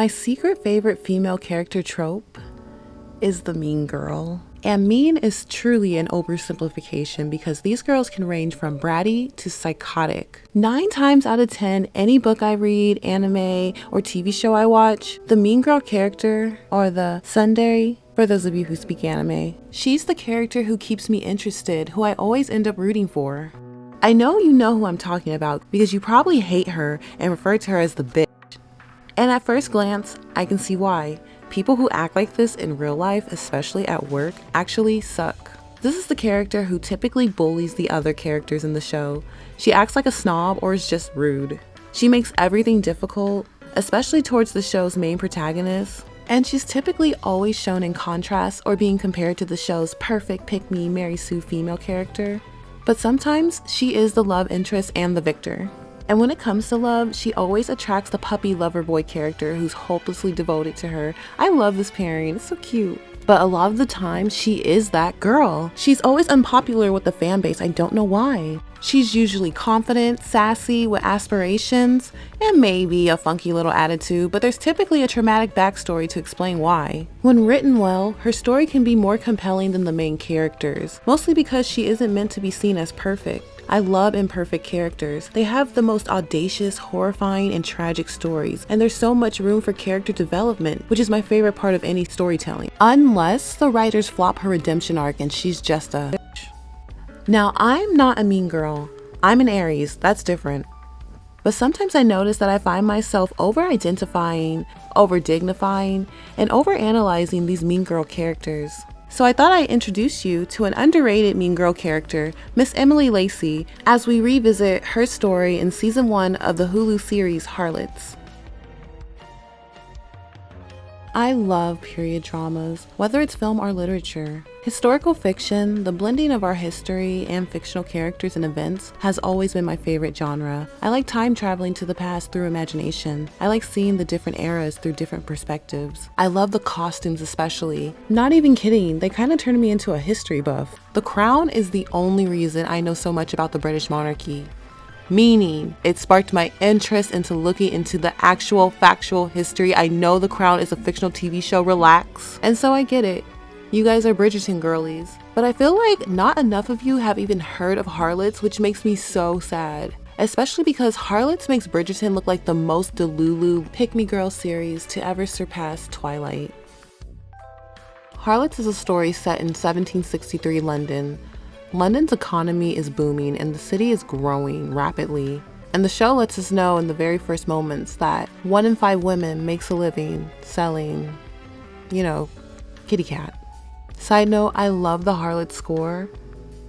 My secret favorite female character trope is the mean girl. And mean is truly an oversimplification because these girls can range from bratty to psychotic. 9 times out of 10, any book I read, anime, or TV show I watch, the mean girl character, or the tsundere, for those of you who speak anime, she's the character who keeps me interested, who I always end up rooting for. I know you know who I'm talking about because you probably hate her and refer to her as the bitch. And at first glance, I can see why. People who act like this in real life, especially at work, actually suck. This is the character who typically bullies the other characters in the show. She acts like a snob or is just rude. She makes everything difficult, especially towards the show's main protagonist. And she's typically always shown in contrast or being compared to the show's perfect pick-me Mary Sue female character. But sometimes she is the love interest and the victor. And when it comes to love, she always attracts the puppy lover boy character who's hopelessly devoted to her. I love this pairing, it's so cute. But a lot of the time, she is that girl. She's always unpopular with the fan base, I don't know why. She's usually confident, sassy, with aspirations, and maybe a funky little attitude, but there's typically a traumatic backstory to explain why. When written well, her story can be more compelling than the main characters, mostly because she isn't meant to be seen as perfect. I love imperfect characters. They have the most audacious, horrifying, and tragic stories, and there's so much room for character development, which is my favorite part of any storytelling. Unless the writers flop her redemption arc and she's just a bitch. Now, I'm not a mean girl. I'm an Aries, that's different. But sometimes I notice that I find myself over-identifying, over-dignifying, and over-analyzing these mean girl characters. So I thought I'd introduce you to an underrated mean girl character, Miss Emily Lacy, as we revisit her story in season 1 of the Hulu series Harlots. I love period dramas, whether it's film or literature. Historical fiction, the blending of our history and fictional characters and events, has always been my favorite genre. I like time traveling to the past through imagination. I like seeing the different eras through different perspectives. I love the costumes especially. Not even kidding, they kind of turned me into a history buff. The Crown is the only reason I know so much about the British monarchy. Meaning, it sparked my interest into looking into the actual factual history. I know The Crown is a fictional TV show, relax. And so I get it. You guys are Bridgerton girlies. But I feel like not enough of you have even heard of Harlots, which makes me so sad. Especially because Harlots makes Bridgerton look like the most delulu pick-me-girl series to ever surpass Twilight. Harlots is a story set in 1763 London. London's economy is booming and the city is growing rapidly. And the show lets us know in the very first moments that 1 in 5 women makes a living selling, kitty cat. Side note, I love the Harlots score.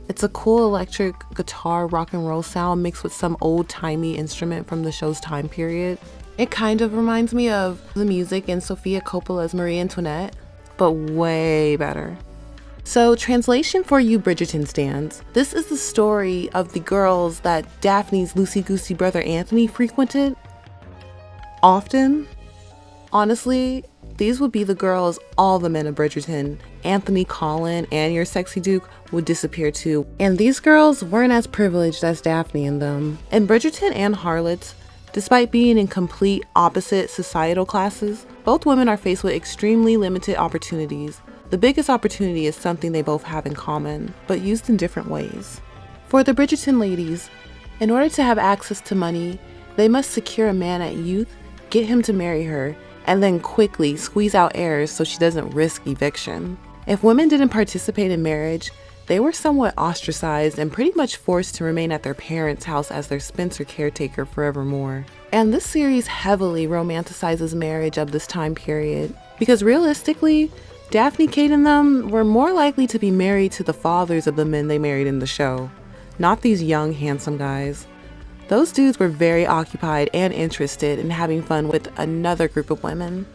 It's a cool electric guitar rock and roll sound mixed with some old-timey instrument from the show's time period. It kind of reminds me of the music in Sofia Coppola's Marie Antoinette, but way better. So, translation for you Bridgerton stans. This is the story of the girls that Daphne's loosey-goosey brother Anthony frequented often. Honestly, these would be the girls all the men of Bridgerton, Anthony, Colin, and your sexy duke would disappear too. And these girls weren't as privileged as Daphne and them. In Bridgerton and Harlots, despite being in complete opposite societal classes, both women are faced with extremely limited opportunities. The biggest opportunity is something they both have in common, but used in different ways. For the Bridgerton ladies, in order to have access to money, they must secure a man at youth, get him to marry her, and then quickly squeeze out heirs so she doesn't risk eviction. If women didn't participate in marriage, they were somewhat ostracized and pretty much forced to remain at their parents' house as their Spencer caretaker forevermore. And this series heavily romanticizes marriage of this time period, because realistically, Daphne, Kate, and them were more likely to be married to the fathers of the men they married in the show, not these young, handsome guys. Those dudes were very occupied and interested in having fun with another group of women.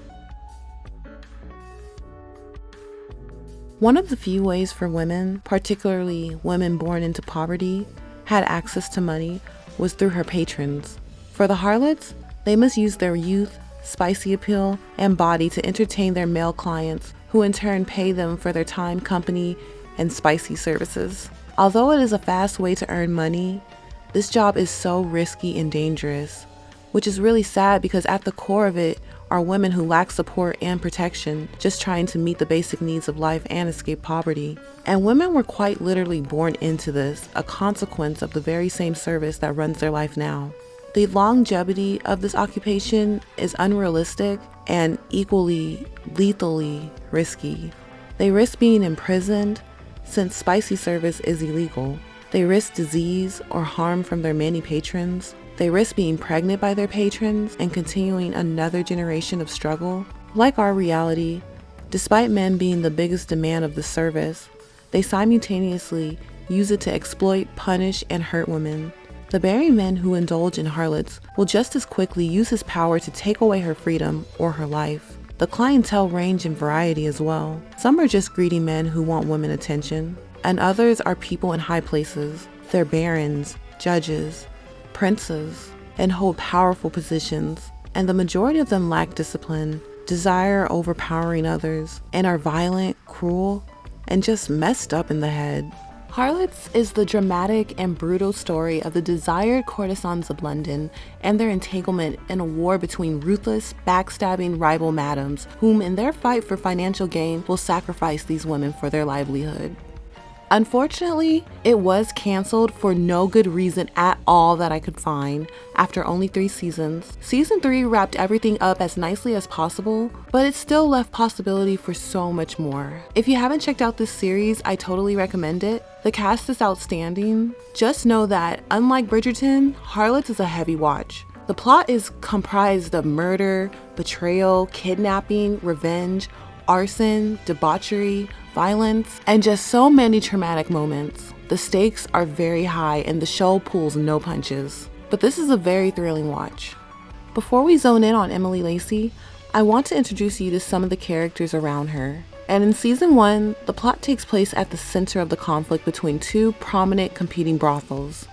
One of the few ways for women, particularly women born into poverty, had access to money was through her patrons. For the Harlots, they must use their youth, spicy appeal, and body to entertain their male clients, who in turn pay them for their time, company, and spicy services. Although it is a fast way to earn money, this job is so risky and dangerous, which is really sad because at the core of it are women who lack support and protection, just trying to meet the basic needs of life and escape poverty. And women were quite literally born into this, a consequence of the very same service that runs their life now. The longevity of this occupation is unrealistic and equally lethally risky. They risk being imprisoned, since spicy service is illegal. They risk disease or harm from their many patrons. They risk being pregnant by their patrons and continuing another generation of struggle. Like our reality, despite men being the biggest demand of the service, they simultaneously use it to exploit, punish, and hurt women. The very men who indulge in harlots will just as quickly use his power to take away her freedom or her life. The clientele range in variety as well. Some are just greedy men who want women attention, and others are people in high places. They're barons, judges, princes, and hold powerful positions, and the majority of them lack discipline, desire overpowering others, and are violent, cruel, and just messed up in the head. Harlots is the dramatic and brutal story of the desired courtesans of London and their entanglement in a war between ruthless, backstabbing rival madams, whom in their fight for financial gain will sacrifice these women for their livelihood. Unfortunately, it was canceled for no good reason at all that I could find after only 3 seasons. Season 3 wrapped everything up as nicely as possible, but it still left possibility for so much more. If you haven't checked out this series, I totally recommend it. The cast is outstanding. Just know that, unlike Bridgerton, Harlots is a heavy watch. The plot is comprised of murder, betrayal, kidnapping, revenge, arson, debauchery, violence, and just so many traumatic moments. The stakes are very high and the show pulls no punches. But this is a very thrilling watch. Before we zone in on Emily Lacy, I want to introduce you to some of the characters around her. And in season 1, the plot takes place at the center of the conflict between 2 prominent competing brothels.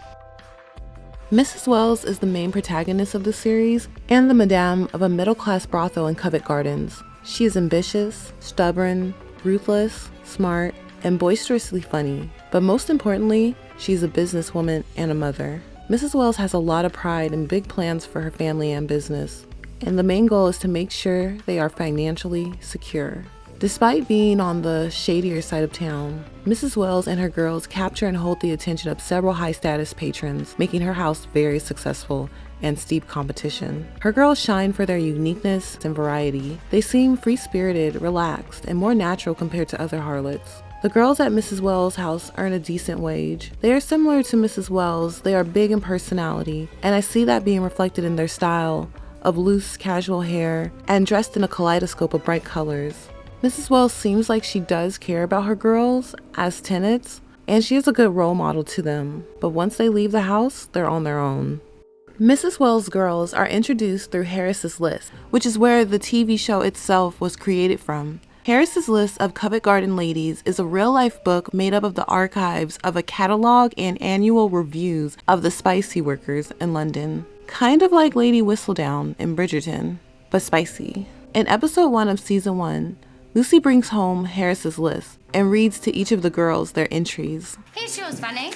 Mrs. Wells is the main protagonist of the series and the madame of a middle-class brothel in Covent Gardens. She is ambitious, stubborn, ruthless, smart, and boisterously funny. But most importantly, she's a businesswoman and a mother. Mrs. Wells has a lot of pride and big plans for her family and business, and the main goal is to make sure they are financially secure. Despite being on the shadier side of town, Mrs. Wells and her girls capture and hold the attention of several high-status patrons, making her house very successful and steep competition. Her girls shine for their uniqueness and variety. They seem free-spirited, relaxed, and more natural compared to other harlots. The girls at Mrs. Wells' house earn a decent wage. They are similar to Mrs. Wells, they are big in personality, and I see that being reflected in their style of loose, casual hair and dressed in a kaleidoscope of bright colors. Mrs. Wells seems like she does care about her girls as tenants, and she is a good role model to them, but once they leave the house, they're on their own. Mrs. Wells' girls are introduced through Harris's List, which is where the TV show itself was created from. Harris's List of Covent Garden Ladies is a real-life book made up of the archives of a catalog and annual reviews of the spicy workers in London. Kind of like Lady Whistledown in Bridgerton, but spicy. In episode 1 of season 1, Lucy brings home Harris's List and reads to each of the girls their entries. Here's yours, Fanny.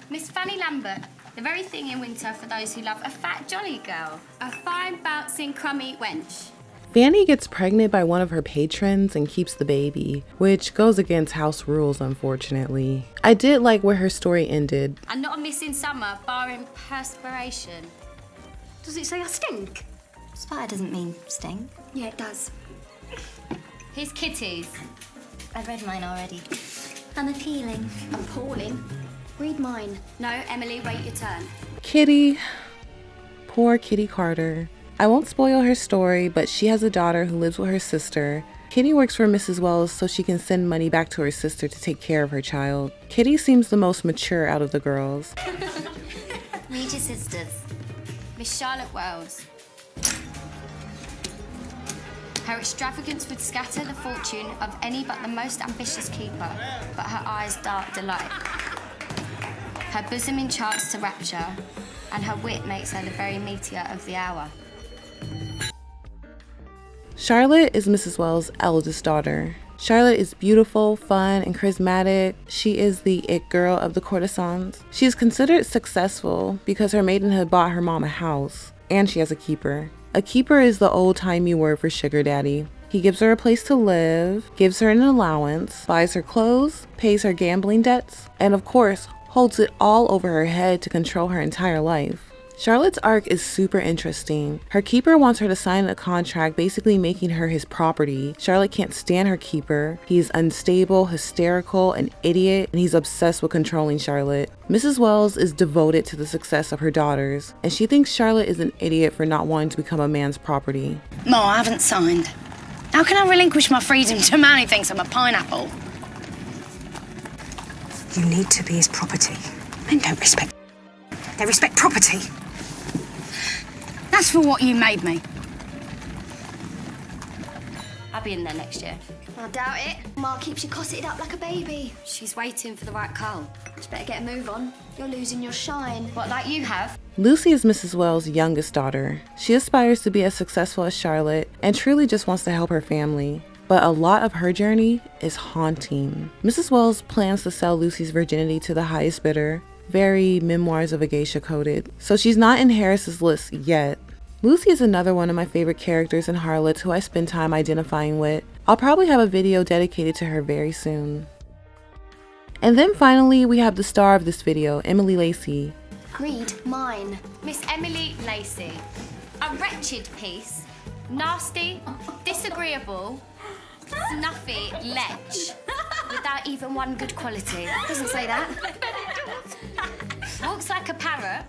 Miss Fanny Lambert. The very thing in winter for those who love a fat, jolly girl. A fine, bouncing, crummy wench. Fanny gets pregnant by one of her patrons and keeps the baby, which goes against house rules, unfortunately. I did like where her story ended. And not a missing summer, barring perspiration. Does it say I stink? Spire doesn't mean stink. Yeah, it does. Here's Kitty's. I've read mine already. Unappealing. Appalling. Read mine. No, Emily, wait your turn. Kitty. Poor Kitty Carter. I won't spoil her story, but she has a daughter who lives with her sister. Kitty works for Mrs. Wells so she can send money back to her sister to take care of her child. Kitty seems the most mature out of the girls. Meet your sisters. Miss Charlotte Wells. Her extravagance would scatter the fortune of any but the most ambitious keeper, but her eyes dart delight. Her bosom enchants to rapture, and her wit makes her the very meteor of the hour. Charlotte is Mrs. Wells' eldest daughter. Charlotte is beautiful, fun, and charismatic. She is the it girl of the courtesans. She is considered successful because her maidenhood bought her mom a house, and she has a keeper. A keeper is the old-timey word for sugar daddy. He gives her a place to live, gives her an allowance, buys her clothes, pays her gambling debts, and of course, holds it all over her head to control her entire life. Charlotte's arc is super interesting. Her keeper wants her to sign a contract basically making her his property. Charlotte can't stand her keeper. He's unstable, hysterical, an idiot, and he's obsessed with controlling Charlotte. Mrs. Wells is devoted to the success of her daughters, and she thinks Charlotte is an idiot for not wanting to become a man's property. Ma, I haven't signed. How can I relinquish my freedom to a man who thinks I'm a pineapple? You need to be his property. Men don't respect. They respect property. That's for what you made me. I'll be in there next year. I doubt it. Ma keeps you cosseted up like a baby. She's waiting for the right call. Just better get a move on. You're losing your shine. What, like you have? Lucy is Mrs. Wells' youngest daughter. She aspires to be as successful as Charlotte and truly just wants to help her family. But a lot of her journey is haunting. Mrs. Wells plans to sell Lucy's virginity to the highest bidder. Very Memoirs of a Geisha coded. So she's not in Harris's list yet. Lucy is another one of my favorite characters in Harlots who I spend time identifying with. I'll probably have a video dedicated to her very soon. And then finally, we have the star of this video, Emily Lacy. Read mine. Miss Emily Lacy. A wretched piece. Nasty, disagreeable, snuffy lech. Without even one good quality. Doesn't say that. Walks like a parrot.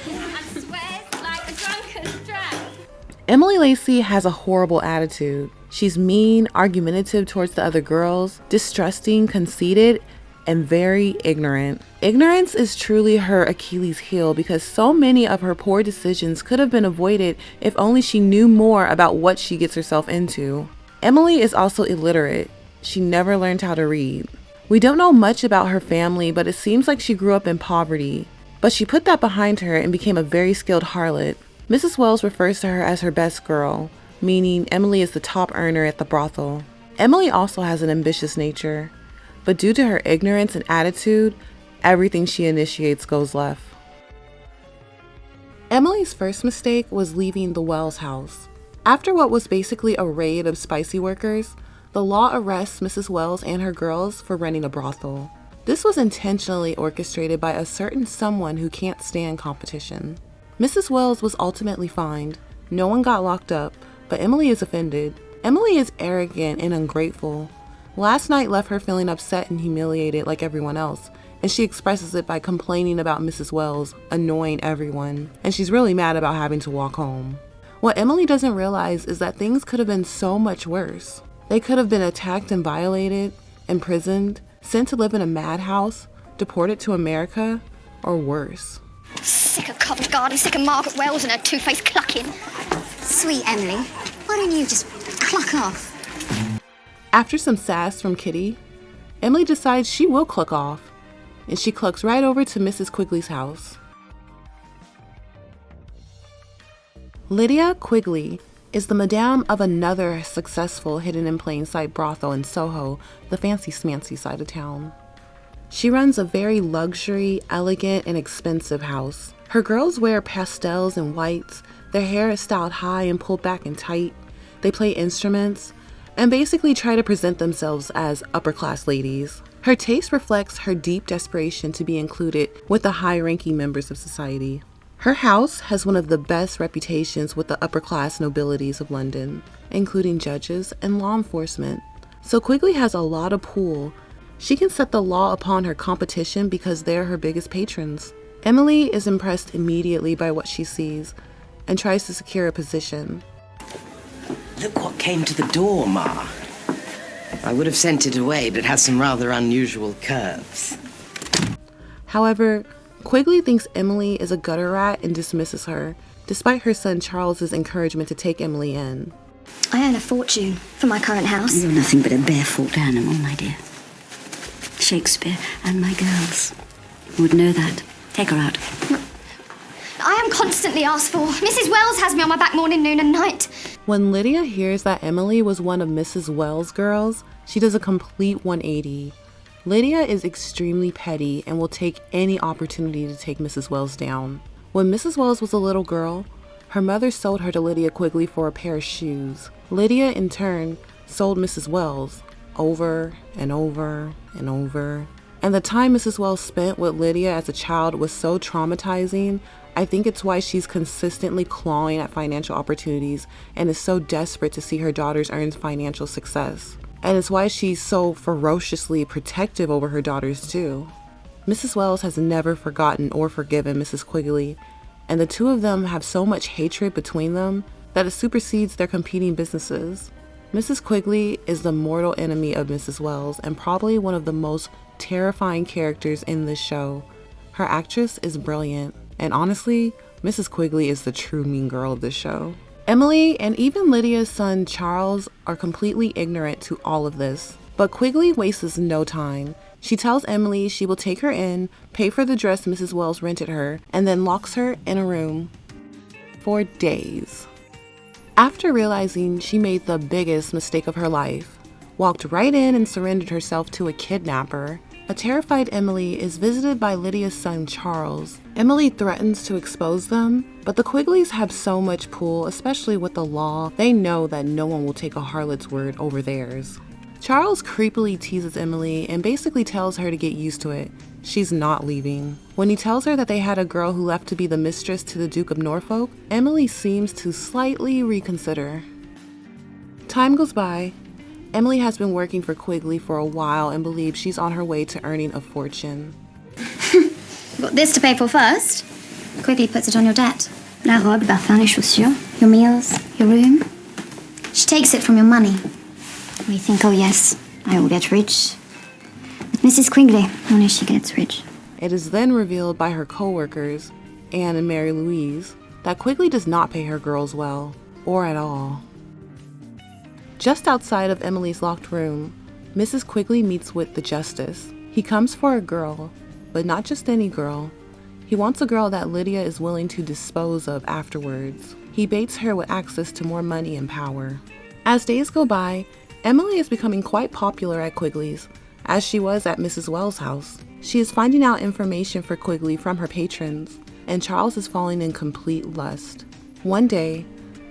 And swears like a drunken drag. Emily Lacy has a horrible attitude. She's mean, argumentative towards the other girls, distrusting, conceited, and very ignorant. Ignorance is truly her Achilles heel because so many of her poor decisions could have been avoided if only she knew more about what she gets herself into. Emily is also illiterate. She never learned how to read. We don't know much about her family, but it seems like she grew up in poverty. But she put that behind her and became a very skilled harlot. Mrs. Wells refers to her as her best girl, meaning Emily is the top earner at the brothel. Emily also has an ambitious nature, but due to her ignorance and attitude, everything she initiates goes left. Emily's first mistake was leaving the Wells house. After what was basically a raid of spicy workers, the law arrests Mrs. Wells and her girls for running a brothel. This was intentionally orchestrated by a certain someone who can't stand competition. Mrs. Wells was ultimately fined. No one got locked up, but Emily is offended. Emily is arrogant and ungrateful. Last night left her feeling upset and humiliated like everyone else, and she expresses it by complaining about Mrs. Wells, annoying everyone, and she's really mad about having to walk home. What Emily doesn't realize is that things could have been so much worse. They could have been attacked and violated, imprisoned, sent to live in a madhouse, deported to America, or worse. Sick of Covent Garden, sick of Margaret Wells and her two-faced clucking. Sweet Emily, why don't you just cluck off? After some sass from Kitty, Emily decides she will cluck off, and she clucks right over to Mrs. Quigley's house. Lydia Quigley is the madame of another successful hidden-in-plain-sight brothel in Soho, the fancy-smancy side of town. She runs a very luxury, elegant, and expensive house. Her girls wear pastels and whites, their hair is styled high and pulled back and tight, they play instruments, and basically try to present themselves as upper-class ladies. Her taste reflects her deep desperation to be included with the high-ranking members of society. Her house has one of the best reputations with the upper-class nobilities of London, including judges and law enforcement. So Quigley has a lot of pull. She can set the law upon her competition because they're her biggest patrons. Emily is impressed immediately by what she sees and tries to secure a position. Look what came to the door, Ma. I would have sent it away, but it has some rather unusual curves. However, Quigley thinks Emily is a gutter rat and dismisses her, despite her son Charles's encouragement to take Emily in. I earn a fortune for my current house. You're nothing but a barefoot animal, my dear. Shakespeare and my girls would know that. Take her out. I am constantly asked for. Mrs. Wells has me on my back morning, noon and night. When Lydia hears that Emily was one of Mrs. Wells' girls, she does a complete 180. Lydia is extremely petty and will take any opportunity to take Mrs. Wells down. When Mrs. Wells was a little girl, her mother sold her to Lydia Quigley for a pair of shoes. Lydia, in turn, sold Mrs. Wells over and over and over. And the time Mrs. Wells spent with Lydia as a child was so traumatizing. I think it's why she's consistently clawing at financial opportunities and is so desperate to see her daughters earn financial success. And it's why she's so ferociously protective over her daughters too. Mrs. Wells has never forgotten or forgiven Mrs. Quigley, and the two of them have so much hatred between them that it supersedes their competing businesses. Mrs. Quigley is the mortal enemy of Mrs. Wells and probably one of the most terrifying characters in this show. Her actress is brilliant, and honestly, Mrs. Quigley is the true mean girl of this show. Emily and even Lydia's son Charles are completely ignorant to all of this, but Quigley wastes no time. She tells Emily she will take her in, pay for the dress Mrs. Wells rented her, and then locks her in a room for days. After realizing she made the biggest mistake of her life, walked right in and surrendered herself to a kidnapper, a terrified Emily is visited by Lydia's son Charles. Emily threatens to expose them, but the Quigleys have so much pull, especially with the law, they know that no one will take a harlot's word over theirs. Charles creepily teases Emily and basically tells her to get used to it. She's not leaving. When he tells her that they had a girl who left to be the mistress to the Duke of Norfolk, Emily seems to slightly reconsider. Time goes by. Emily has been working for Quigley for a while and believes she's on her way to earning a fortune. Got this to pay for first. Quigley puts it on your debt. La robe, le parfum, les chaussures, your meals, your room. She takes it from your money. We think, oh yes, I will get rich. But Mrs. Quigley, only she gets rich. It is then revealed by her co-workers, Anne and Mary Louise, that Quigley does not pay her girls well, or at all. Just outside of Emily's locked room, Mrs. Quigley meets with the justice. He comes for a girl, but not just any girl. He wants a girl that Lydia is willing to dispose of afterwards. He baits her with access to more money and power. As days go by, Emily is becoming quite popular at Quigley's, as she was at Mrs. Wells' house. She is finding out information for Quigley from her patrons, and Charles is falling in complete lust. One day,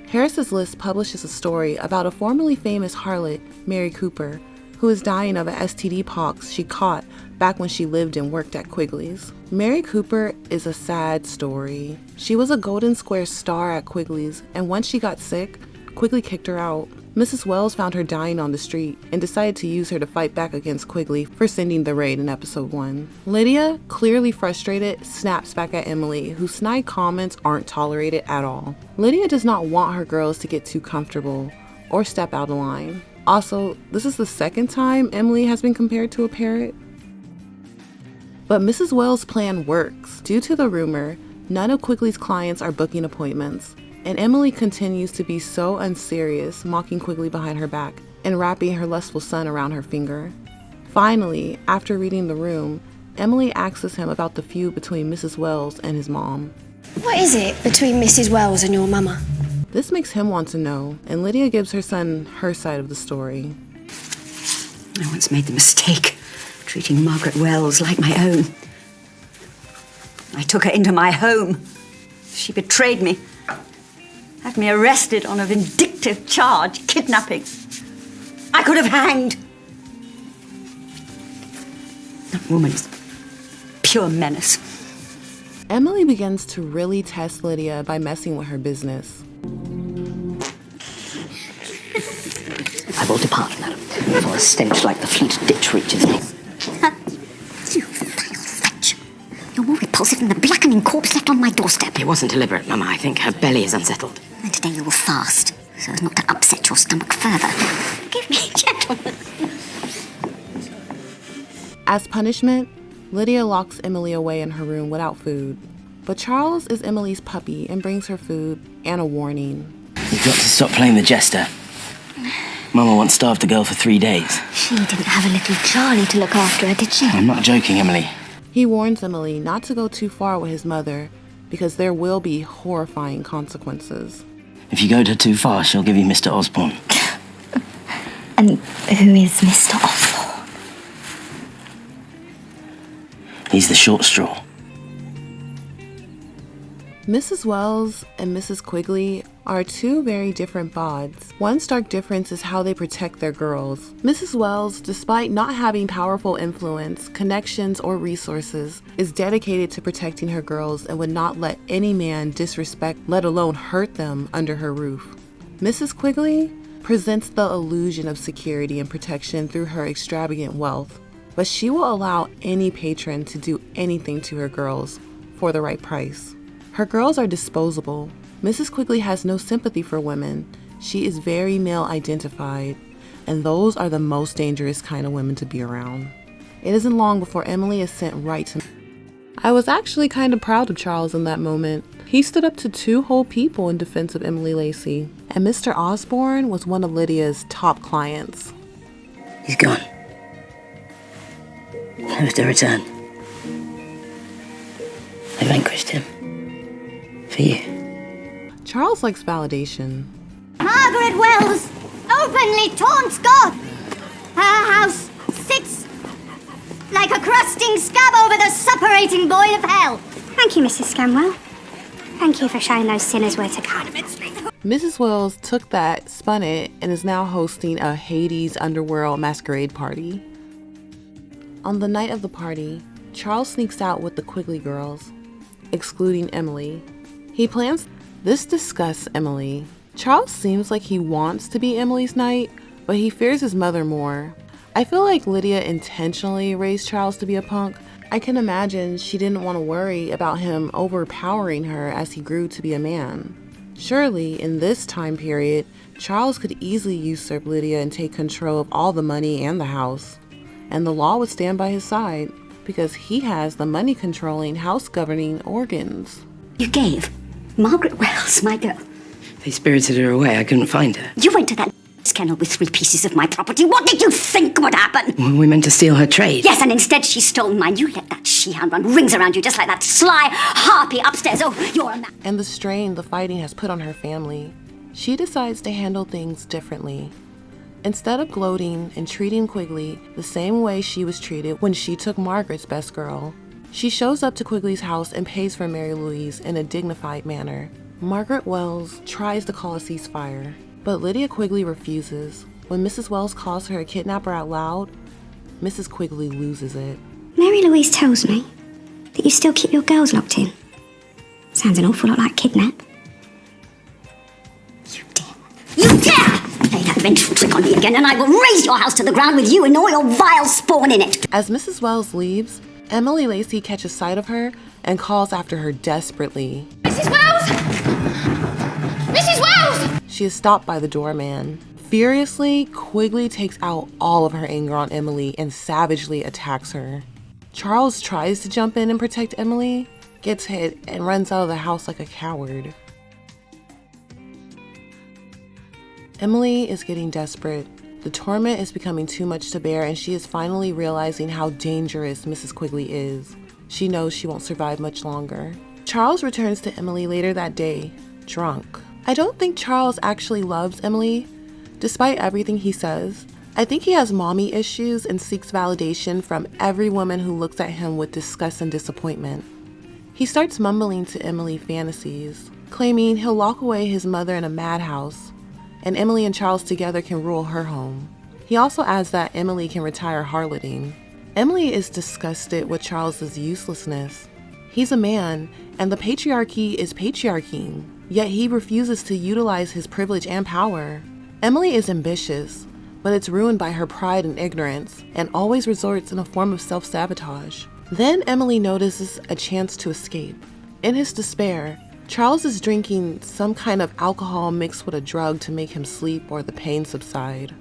Harris's List publishes a story about a formerly famous harlot, Mary Cooper, who is dying of a STD pox she caught back when she lived and worked at Quigley's. Mary Cooper is a sad story. She was a Golden Square star at Quigley's, and once she got sick, Quigley kicked her out. Mrs. Wells found her dying on the street and decided to use her to fight back against Quigley for sending the raid in episode 1. Lydia, clearly frustrated, snaps back at Emily, whose snide comments aren't tolerated at all. Lydia does not want her girls to get too comfortable or step out of line. Also, this is the second time Emily has been compared to a parrot. But Mrs. Wells' plan works. Due to the rumor, none of Quigley's clients are booking appointments, and Emily continues to be so unserious, mocking Quigley behind her back and wrapping her lustful son around her finger. Finally, after reading the room, Emily asks him about the feud between Mrs. Wells and his mom. What is it between Mrs. Wells and your mama? This makes him want to know, and Lydia gives her son her side of the story. I once made the mistake treating Margaret Wells like my own. I took her into my home. She betrayed me. Had me arrested on a vindictive charge, kidnapping. I could have hanged. That woman is pure menace. Emily begins to really test Lydia by messing with her business. I will depart, madam, before a stench like the Fleet ditch reaches me. You vile wretch. You're more repulsive than the blackening corpse left on my doorstep. It wasn't deliberate, Mama. I think her belly is unsettled. And today you will fast, so as not to upset your stomach further. Give me, gentlemen. As punishment, Lydia locks Emily away in her room without food. But Charles is Emily's puppy and brings her food and a warning. You've got to stop playing the jester. Mama once starved the girl for 3 days. She didn't have a little Charlie to look after her, did she? I'm not joking, Emily. He warns Emily not to go too far with his mother because there will be horrifying consequences. If you go too far, she'll give you Mr. Osborne. And who is Mr. Osborne? He's the short straw. Mrs. Wells and Mrs. Quigley are two very different bods. One stark difference is how they protect their girls. Mrs. Wells, despite not having powerful influence, connections, or resources, is dedicated to protecting her girls and would not let any man disrespect, let alone hurt them under her roof. Mrs. Quigley presents the illusion of security and protection through her extravagant wealth, but she will allow any patron to do anything to her girls for the right price. Her girls are disposable. Mrs. Quigley has no sympathy for women. She is very male identified, and those are the most dangerous kind of women to be around. It isn't long before Emily is sent right to me. I was actually kind of proud of Charles in that moment. He stood up to two whole people in defense of Emily Lacy, and Mr. Osborne was one of Lydia's top clients. He's gone. Never to return. I vanquished him. For you. Charles likes validation. Margaret Wells openly taunts God. Her house sits like a crusting scab over the suppurating boil of hell. Thank you, Mrs. Scamwell. Thank you for showing those sinners where to come. Mrs. Wells took that, spun it, and is now hosting a Hades underworld masquerade party. On the night of the party, Charles sneaks out with the Quigley girls, excluding Emily. He plans. This disgusts Emily. Charles seems like he wants to be Emily's knight, but he fears his mother more. I feel like Lydia intentionally raised Charles to be a punk. I can imagine she didn't want to worry about him overpowering her as he grew to be a man. Surely, in this time period, Charles could easily usurp Lydia and take control of all the money and the house. And the law would stand by his side, because he has the money-controlling, house-governing organs. You gave Margaret Wells my girl. They spirited her away. I couldn't find her. You went to that kennel with 3 pieces of my property. What did you think would happen? Well, we meant to steal her trade. Yes, and instead she stole mine. You let that she-hound run rings around you just like that sly harpy upstairs. Oh, you're a man. And the strain the fighting has put on her family, she decides to handle things differently. Instead of gloating and treating Quigley the same way she was treated when she took Margaret's best girl, she shows up to Quigley's house and pays for Mary Louise in a dignified manner. Margaret Wells tries to call a ceasefire, but Lydia Quigley refuses. When Mrs. Wells calls her a kidnapper out loud, Mrs. Quigley loses it. Mary Louise tells me that you still keep your girls locked in. Sounds an awful lot like kidnap. You dare! You dare! Play that vengeful trick on me again, and I will raise your house to the ground with you and all your vile spawn in it. As Mrs. Wells leaves, Emily Lacy catches sight of her and calls after her desperately. Mrs. Wells! Mrs. Wells! She is stopped by the doorman. Furiously, Quigley takes out all of her anger on Emily and savagely attacks her. Charles tries to jump in and protect Emily, gets hit, and runs out of the house like a coward. Emily is getting desperate. The torment is becoming too much to bear, and she is finally realizing how dangerous Mrs. Quigley is. She knows she won't survive much longer. Charles returns to Emily later that day, drunk. I don't think Charles actually loves Emily, despite everything he says. I think he has mommy issues and seeks validation from every woman who looks at him with disgust and disappointment. He starts mumbling to Emily fantasies, claiming he'll lock away his mother in a madhouse, and Emily and Charles together can rule her home. He also adds that Emily can retire harloting. Emily is disgusted with Charles's uselessness. He's a man, and the patriarchy is patriarchying, yet he refuses to utilize his privilege and power. Emily is ambitious, but it's ruined by her pride and ignorance, and always resorts in a form of self-sabotage. Then Emily notices a chance to escape. In his despair, Charles is drinking some kind of alcohol mixed with a drug to make him sleep or the pain subside.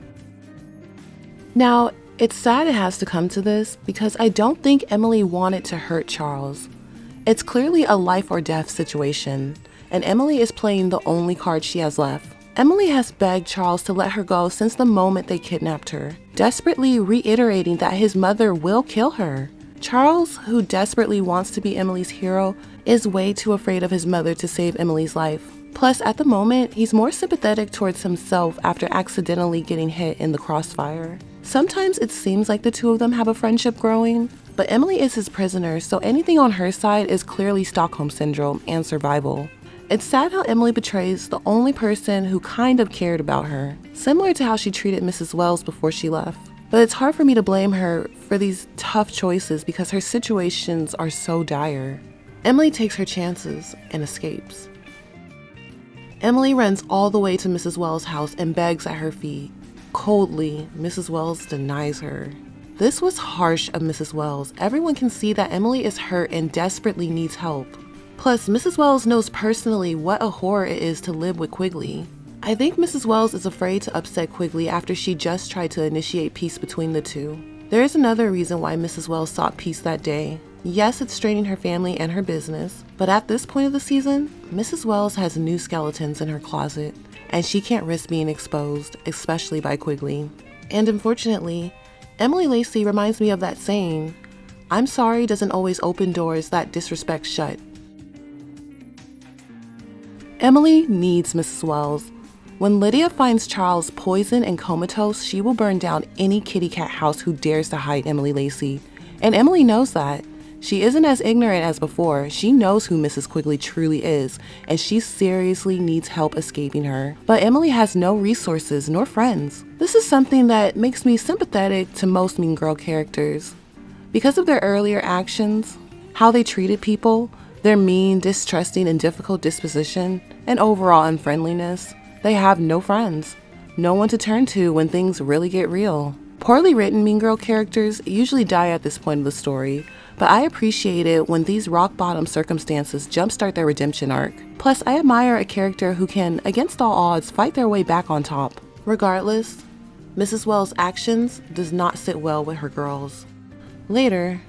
Now, it's sad it has to come to this because I don't think Emily wanted to hurt Charles. It's clearly a life or death situation, and Emily is playing the only card she has left. Emily has begged Charles to let her go since the moment they kidnapped her, desperately reiterating that his mother will kill her. Charles, who desperately wants to be Emily's hero, is way too afraid of his mother to save Emily's life. Plus, at the moment, he's more sympathetic towards himself after accidentally getting hit in the crossfire. Sometimes it seems like the two of them have a friendship growing, But Emily is his prisoner, so anything on her side is clearly Stockholm Syndrome and survival. It's sad how Emily betrays the only person who kind of cared about her, similar to how she treated Mrs. Wells before she left. But it's hard for me to blame her for these tough choices because her situations are so dire. Emily takes her chances and escapes. Emily runs all the way to Mrs. Wells' house and begs at her feet. Coldly, Mrs. Wells denies her. This was harsh of Mrs. Wells. Everyone can see that Emily is hurt and desperately needs help. Plus, Mrs. Wells knows personally what a horror it is to live with Quigley. I think Mrs. Wells is afraid to upset Quigley after she just tried to initiate peace between the two. There is another reason why Mrs. Wells sought peace that day. Yes, it's straining her family and her business, but at this point of the season, Mrs. Wells has new skeletons in her closet, and she can't risk being exposed, especially by Quigley. And unfortunately, Emily Lacy reminds me of that saying, "I'm sorry doesn't always open doors that disrespect shut." Emily needs Mrs. Wells. When Lydia finds Charles poisoned and comatose, she will burn down any kitty cat house who dares to hide Emily Lacy. And Emily knows that. She isn't as ignorant as before. She knows who Mrs. Quigley truly is, and she seriously needs help escaping her. But Emily has no resources nor friends. This is something that makes me sympathetic to most Mean Girl characters. Because of their earlier actions, how they treated people, their mean, distrusting, and difficult disposition, and overall unfriendliness, they have no friends, no one to turn to when things really get real. Poorly written Mean Girl characters usually die at this point of the story, but I appreciate it when these rock-bottom circumstances jumpstart their redemption arc. Plus, I admire a character who can, against all odds, fight their way back on top. Regardless, Mrs. Wells' actions does not sit well with her girls. Later,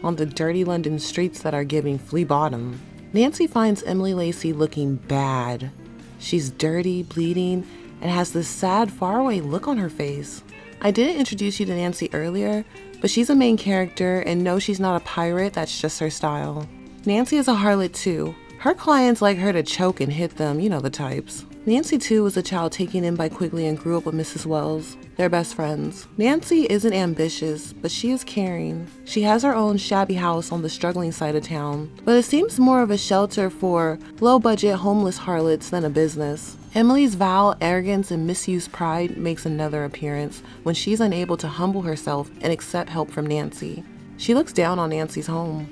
on the dirty London streets that are giving flea bottom, Nancy finds Emily Lacy looking bad. She's dirty, bleeding, and has this sad, faraway look on her face. I didn't introduce you to Nancy earlier, but she's a main character, and no, she's not a pirate, that's just her style. Nancy is a harlot too. Her clients like her to choke and hit them, you know the types. Nancy too was a child taken in by Quigley and grew up with Mrs. Wells. They're best friends. Nancy isn't ambitious, but she is caring. She has her own shabby house on the struggling side of town, but it seems more of a shelter for low-budget homeless harlots than a business. Emily's vile arrogance and misused pride makes another appearance when she's unable to humble herself and accept help from Nancy. She looks down on Nancy's home,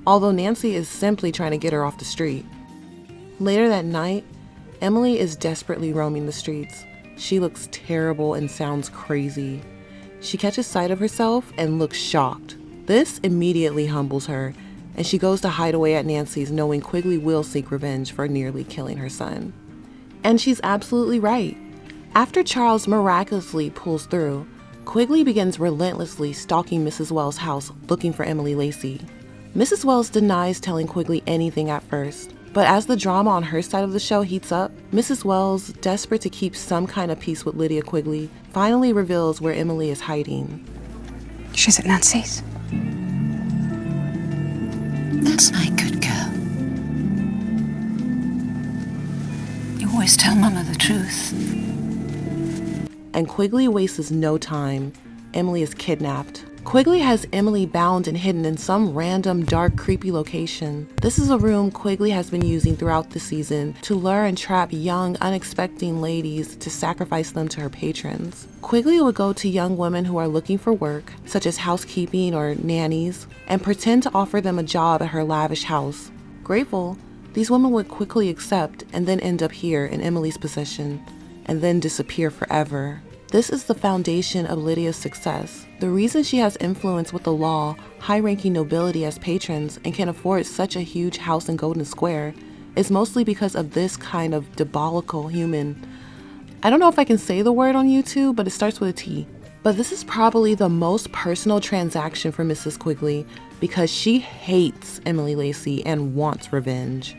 although Nancy is simply trying to get her off the street. Later that night, Emily is desperately roaming the streets. She looks terrible and sounds crazy. She catches sight of herself and looks shocked. This immediately humbles her, and she goes to hide away at Nancy's, knowing Quigley will seek revenge for nearly killing her son. And she's absolutely right. After Charles miraculously pulls through, Quigley begins relentlessly stalking Mrs. Wells' house looking for Emily Lacy. Mrs. Wells denies telling Quigley anything at first, but as the drama on her side of the show heats up, Mrs. Wells, desperate to keep some kind of peace with Lydia Quigley, finally reveals where Emily is hiding. She's at Nancy's. That's my good girl. You always tell Mama the truth. And Quigley wastes no time. Emily is kidnapped. Quigley has Emily bound and hidden in some random, dark, creepy location. This is a room Quigley has been using throughout the season to lure and trap young, unexpecting ladies to sacrifice them to her patrons. Quigley would go to young women who are looking for work, such as housekeeping or nannies, and pretend to offer them a job at her lavish house. Grateful, these women would quickly accept and then end up here in Emily's possession, and then disappear forever. This is the foundation of Lydia's success. The reason she has influence with the law, high-ranking nobility as patrons, and can afford such a huge house in Golden Square is mostly because of this kind of diabolical human. I don't know if I can say the word on YouTube, but it starts with a T. But this is probably the most personal transaction for Mrs. Quigley because she hates Emily Lacy and wants revenge.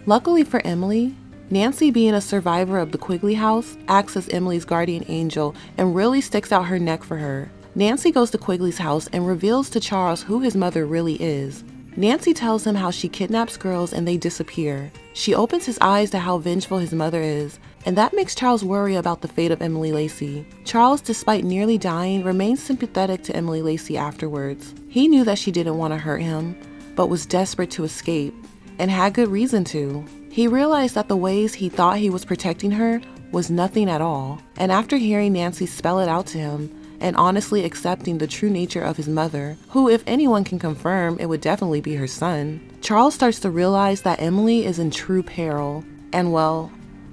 Luckily for Emily, Nancy, being a survivor of the Quigley house, acts as Emily's guardian angel and really sticks out her neck for her. Nancy goes to Quigley's house and reveals to Charles who his mother really is. Nancy tells him how she kidnaps girls and they disappear. She opens his eyes to how vengeful his mother is and that makes Charles worry about the fate of Emily Lacy. Charles, despite nearly dying, remains sympathetic to Emily Lacy afterwards. He knew that she didn't want to hurt him, but was desperate to escape, and had good reason to. He realized that the ways he thought he was protecting her was nothing at all, and after hearing Nancy spell it out to him, and honestly accepting the true nature of his mother, who if anyone can confirm, it would definitely be her son, Charles starts to realize that Emily is in true peril, and well,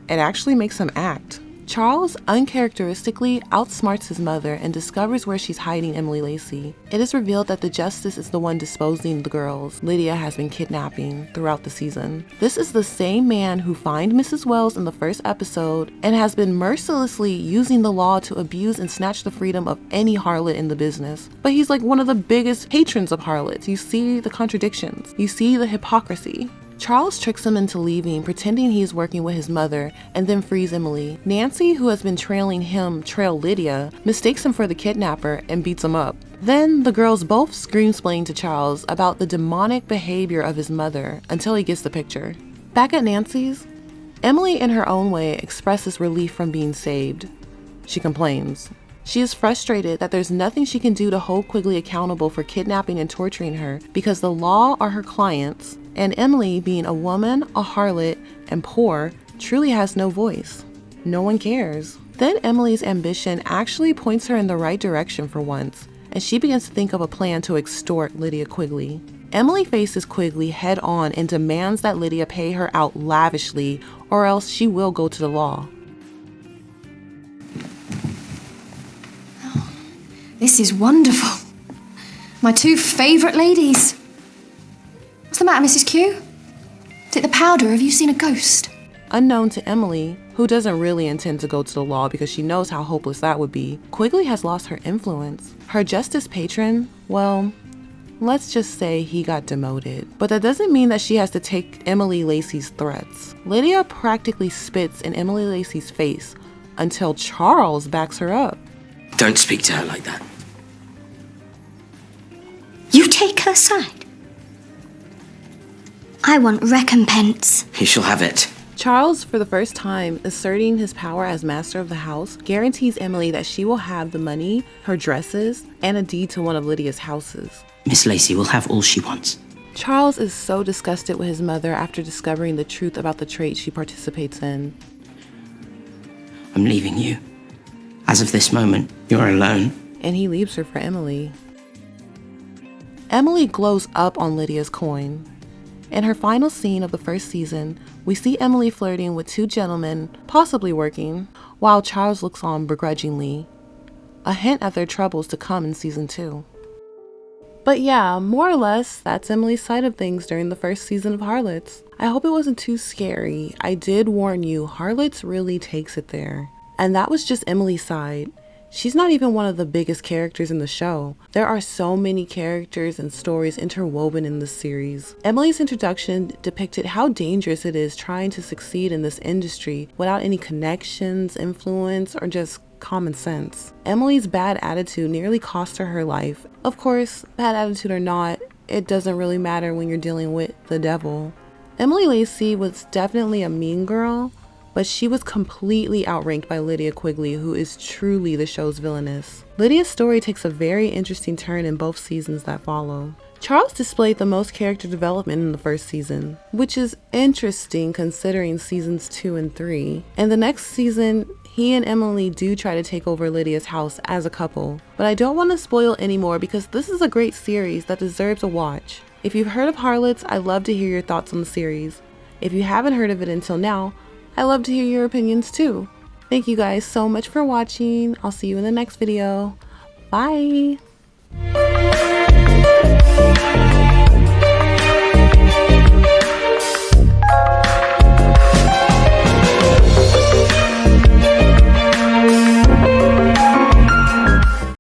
it actually makes him act. Charles uncharacteristically outsmarts his mother and discovers where she's hiding Emily Lacy. It is revealed that the Justice is the one disposing the girls Lydia has been kidnapping throughout the season. This is the same man who fined Mrs. Wells in the first episode and has been mercilessly using the law to abuse and snatch the freedom of any harlot in the business. But he's like one of the biggest patrons of harlots. You see the contradictions. You see the hypocrisy. Charles tricks him into leaving, pretending he is working with his mother, and then frees Emily. Nancy, who has been trailing him trail Lydia, mistakes him for the kidnapper and beats him up. Then the girls both scream-splain to Charles about the demonic behavior of his mother until he gets the picture. Back at Nancy's, Emily in her own way expresses relief from being saved. She complains. She is frustrated that there's nothing she can do to hold Quigley accountable for kidnapping and torturing her because the law are her clients, and Emily, being a woman, a harlot, and poor, truly has no voice. No one cares. Then Emily's ambition actually points her in the right direction for once, and she begins to think of a plan to extort Lydia Quigley. Emily faces Quigley head on and demands that Lydia pay her out lavishly, or else she will go to the law. This is wonderful. My two favourite ladies. What's the matter, Mrs. Q? Is it the powder? Have you seen a ghost? Unknown to Emily, who doesn't really intend to go to the law because she knows how hopeless that would be, Quigley has lost her influence. Her justice patron, well, let's just say he got demoted. But that doesn't mean that she has to take Emily Lacy's threats. Lydia practically spits in Emily Lacy's face until Charles backs her up. Don't speak to her like that. You take her side? I want recompense. You shall have it. Charles, for the first time, asserting his power as master of the house, guarantees Emily that she will have the money, her dresses, and a deed to one of Lydia's houses. Miss Lacy will have all she wants. Charles is so disgusted with his mother after discovering the truth about the trade she participates in. I'm leaving you. As of this moment, you're alone. And he leaves her for Emily. Emily glows up on Lydia's coin. In her final scene of the first season, we see Emily flirting with two gentlemen, possibly working, while Charles looks on begrudgingly. A hint at their troubles to come in season 2. But yeah, more or less, that's Emily's side of things during the first season of Harlots. I hope it wasn't too scary. I did warn you, Harlots really takes it there. And that was just Emily's side. She's not even one of the biggest characters in the show. There are so many characters and stories interwoven in this series. Emily's introduction depicted how dangerous it is trying to succeed in this industry without any connections, influence, or just common sense. Emily's bad attitude nearly cost her her life. Of course, bad attitude or not, it doesn't really matter when you're dealing with the devil. Emily Lacy was definitely a mean girl, but she was completely outranked by Lydia Quigley, who is truly the show's villainess. Lydia's story takes a very interesting turn in both seasons that follow. Charles displayed the most character development in the first season, which is interesting considering seasons 2 and 3. In the next season, he and Emily do try to take over Lydia's house as a couple, but I don't want to spoil anymore because this is a great series that deserves a watch. If you've heard of Harlots, I'd love to hear your thoughts on the series. If you haven't heard of it until now, I'd love to hear your opinions too. Thank you guys so much for watching. I'll see you in the next video. Bye!